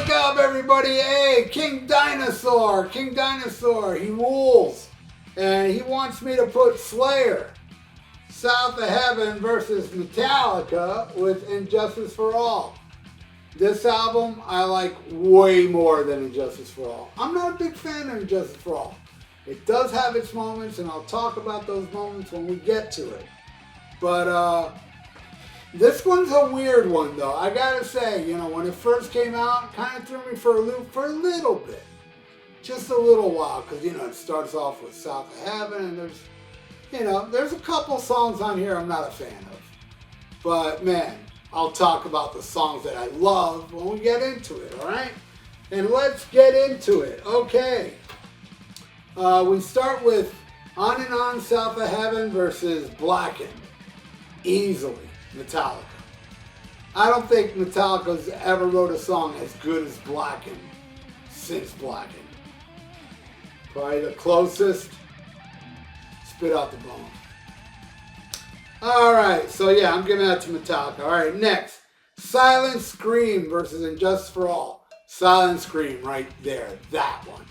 Look up, everybody. Hey, King Dinosaur. King Dinosaur. He rules. And he wants me to put Slayer, South of Heaven versus Metallica with Injustice for All. This album I like way more than Injustice for All. I'm not a big fan of Injustice for All. It does have its moments, and I'll talk about those moments when we get to it. But this one's a weird one, though. I gotta say, you know, when it first came out, it kind of threw me for a loop for a little bit. Just a little while, because, you know, it starts off with South of Heaven, and there's, you know, there's a couple songs on here I'm not a fan of. But, man, I'll talk about the songs that I love when we get into it, all right? And let's get into it. Okay. We start with On and On, South of Heaven versus Blackened. Easily, Metallica. I don't think Metallica's ever wrote a song as good as Blackened since Blackened. Probably the closest. Spit out the bone. Alright, so yeah, I'm giving that to Metallica. Alright, next. Silent Scream versus Injustice for All. Silent Scream right there. That one.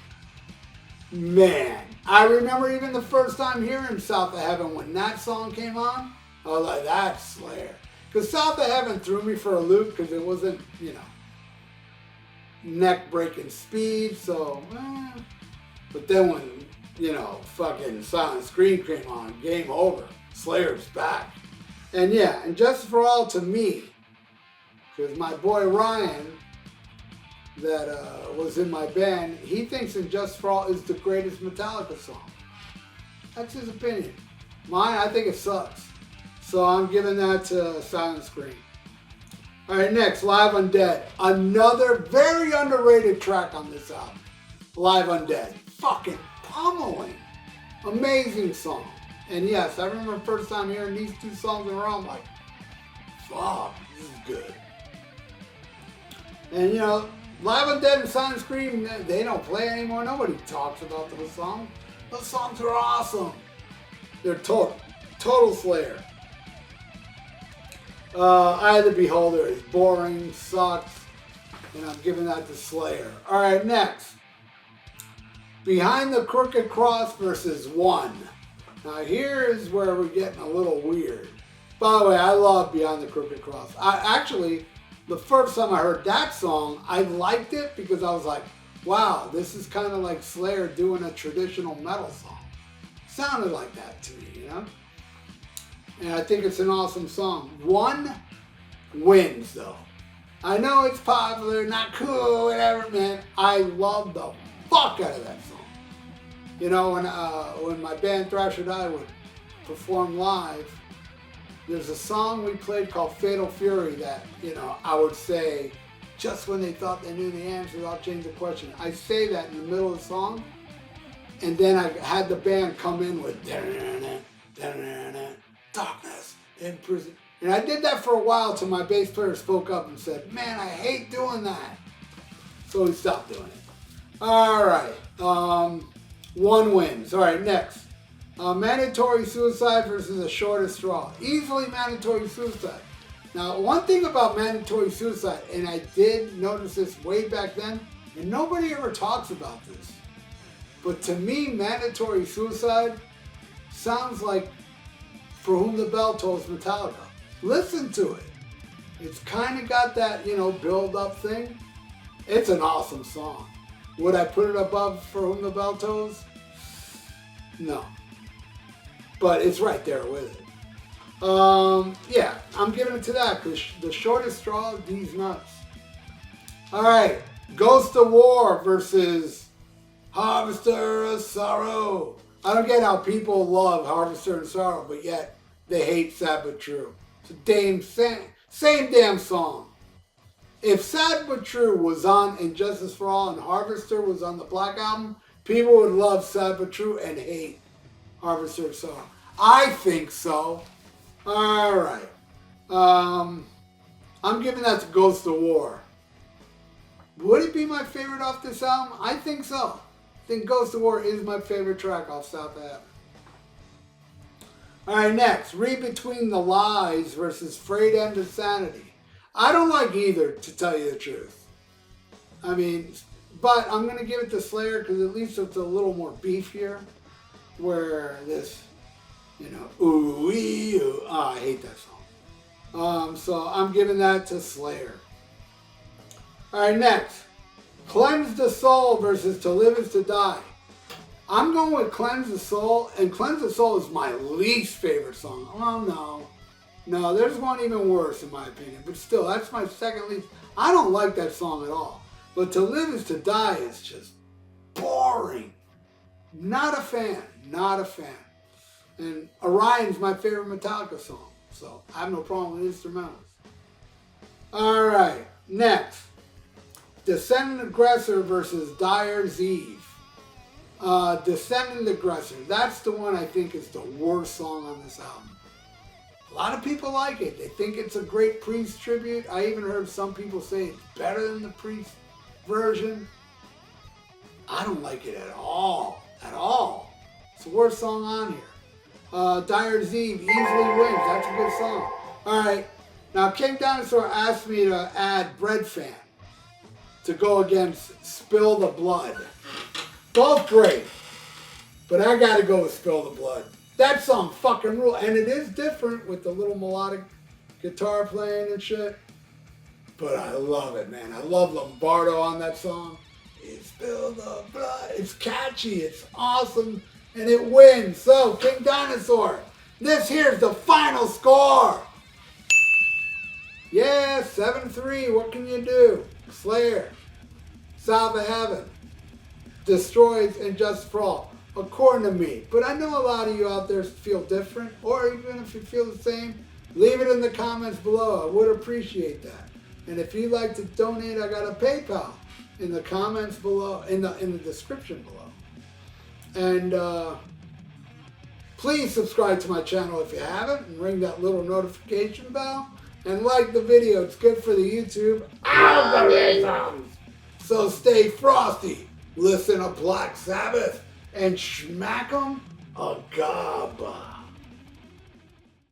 Man, I remember even the first time hearing South of Heaven when that song came on. I was like, that's Slayer. Because South of Heaven threw me for a loop because it wasn't, you know, neck-breaking speed, so, But then when, you know, fucking Silent Scream came on, game over. Slayer's back. And yeah, Injustice for All to me, because my boy Ryan, that was in my band, he thinks Injustice for All is the greatest Metallica song. That's his opinion. Mine, I think it sucks. So I'm giving that to Silent Scream. Alright, next, Live Undead. Another very underrated track on this album. Live Undead. Fucking pummeling. Amazing song. And yes, I remember the first time hearing these two songs in a row, I'm like, fuck, this is good. And you know, Live Undead and Silent Scream, they don't play anymore. Nobody talks about those songs. Those songs are awesome. They're total Slayer. Eye of the Beholder is boring, sucks, and I'm giving that to Slayer. Alright, next. Behind the Crooked Cross versus One. Now here's where we're getting a little weird. By the way, I love Behind the Crooked Cross. Actually, the first time I heard that song, I liked it because I was like, wow, this is kind of like Slayer doing a traditional metal song. Sounded like that to me, you know? And I think it's an awesome song. One wins, though. I know it's popular, not cool, whatever, man. I love the fuck out of that song. You know, when my band THRASH and I would perform live, there's a song we played called Fatal Fury that, you know, I would say, just when they thought they knew the answer, I'll change the question. I say that in the middle of the song, and then I had the band come in with darkness in prison. And I did that for a while till my bass player spoke up and said, man, I hate doing that. So we stopped doing it. Alright, one wins. Alright, next. Mandatory Suicide versus The Shortest Straw. Easily Mandatory Suicide. Now, one thing about Mandatory Suicide, and I did notice this way back then, and nobody ever talks about this, but to me, Mandatory Suicide sounds like For Whom the Bell Tolls Metallica. Listen to it. It's kind of got that, you know, build-up thing. It's an awesome song. Would I put it above For Whom the Bell Tolls? No. But it's right there with it. Yeah, I'm giving it to that because The Shortest Straw, these nuts. Alright, Ghost of War versus Harvester of Sorrow. I don't get how people love Harvester and Sorrow, but yet they hate Sad But True. It's the same damn song. If Sad But True was on Injustice for All and Harvester was on the Black Album, people would love Sad But True and hate Harvester of Sorrow. I think so. Alright. I'm giving that to Ghost of War. Would it be my favorite off this album? I think so. I think Ghost of War is my favorite track off South of Heaven. Alright, next. Read Between the Lies versus Frayed End of Sanity. I don't like either, to tell you the truth. I mean, but I'm going to give it to Slayer because at least it's a little more beefier. Where this, you know, ooh, wee, ooh. Oh, I hate that song. So I'm giving that to Slayer. All right, next. Cleanse the Soul versus To Live Is To Die. I'm going with Cleanse the Soul, and Cleanse the Soul is my least favorite song. Oh, no. No, there's one even worse in my opinion, but still, that's my second least. I don't like that song at all. But To Live Is To Die is just boring. Not a fan. Not a fan. And Orion's my favorite Metallica song, so I have no problem with instrumentals. All right, next. Descendant Aggressor versus Dyer's Eve. Descendant Aggressor. That's the one I think is the worst song on this album. A lot of people like it. They think it's a great Priest tribute. I even heard some people say it's better than the Priest version. I don't like it at all. At all. It's the worst song on here. Dyer's Eve easily wins. That's a good song. All right. Now, King Dinosaur asked me to add Bread Fan to go against Spill the Blood. Both great. But I got to go with Spill the Blood. That song fucking rule. And it is different with the little melodic guitar playing and shit. But I love it, man. I love Lombardo on that song. It's Spill the Blood. It's catchy. It's awesome. And it wins. So, King Dinosaur, this here's the final score. Yeah, 7-3. What can you do? Slayer, South of Heaven, destroys Injustice for All, according to me. But I know a lot of you out there feel different, or even if you feel the same, leave it in the comments below. I would appreciate that. And if you'd like to donate, I got a PayPal in the comments below, in the description below. And please subscribe to my channel if you haven't, and ring that little notification bell. And like the video, it's good for the YouTube algorithm. So stay frosty, listen to Black Sabbath, and smack 'em a gaba.